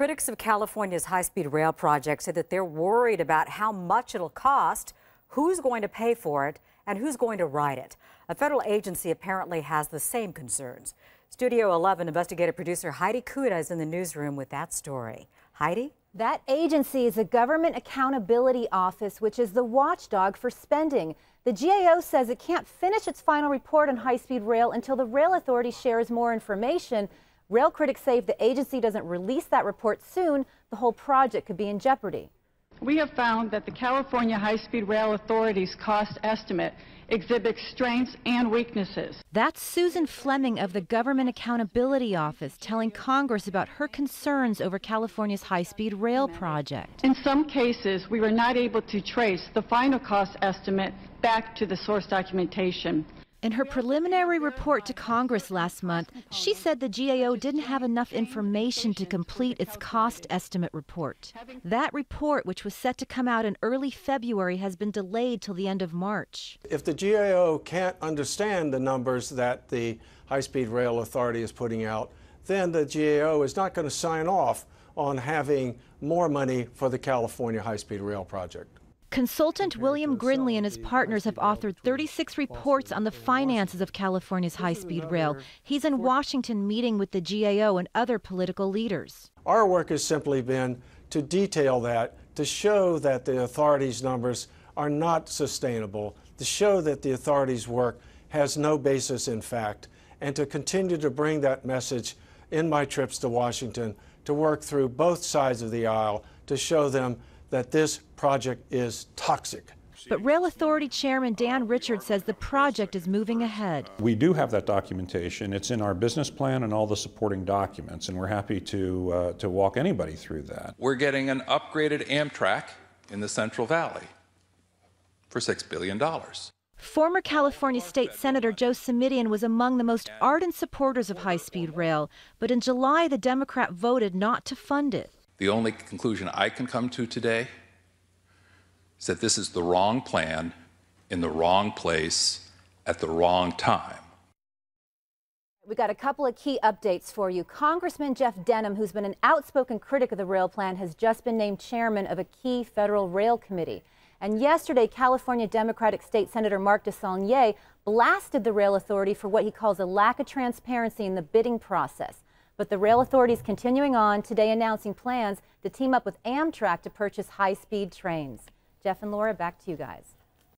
Critics of California's high-speed rail project say that they're worried about how much it'll cost, who's going to pay for it, and who's going to ride it. A federal agency apparently has the same concerns. Studio 11 investigative producer Heidi Kuda is in the newsroom with that story. Heidi? That agency is the Government Accountability Office, which is the watchdog for spending. The GAO says it can't finish its final report on high-speed rail until the rail authority shares more information. Rail critics say if the agency doesn't release that report soon, the whole project could be in jeopardy. We have found that the California High-Speed Rail Authority's cost estimate exhibits strengths and weaknesses. That's Susan Fleming of the Government Accountability Office telling Congress about her concerns over California's high-speed rail project. In some cases, we were not able to trace the final cost estimate back to the source documentation. In her preliminary report to Congress last month, she said the GAO didn't have enough information to complete its cost estimate report. That report, which was set to come out in early February, has been delayed till the end of March. If the GAO can't understand the numbers that the High-Speed Rail Authority is putting out, then the GAO is not going to sign off on having more money for the California High-Speed Rail project. Consultant William Grinley and his partners have authored 36 reports on the finances of California's high-speed rail. He's in Washington meeting with the GAO and other political leaders. Our work has simply been to detail that, to show that the authorities' numbers are not sustainable, to show that the authorities' work has no basis in fact, and to continue to bring that message in my trips to Washington, to work through both sides of the aisle, to show them that this project is toxic. But Rail Authority Chairman Dan Richards says the project is moving ahead. We do have that documentation. It's in our business plan and all the supporting documents, and we're happy to walk anybody through that. We're getting an upgraded Amtrak in the Central Valley for $6 billion. Former California State Senator Joe Simidian was among the most ardent supporters of high-speed rail, but in July the Democrat voted not to fund it. The only conclusion I can come to today is that this is the wrong plan, in the wrong place, at the wrong time. We got a couple of key updates for you. Congressman Jeff Denham, who's been an outspoken critic of the rail plan, has just been named chairman of a key federal rail committee. And yesterday, California Democratic State Senator Mark DeSaulnier blasted the rail authority for what he calls a lack of transparency in the bidding process. But the rail authority is continuing on, today announcing plans to team up with Amtrak to purchase high-speed trains. Jeff and Laura, back to you guys.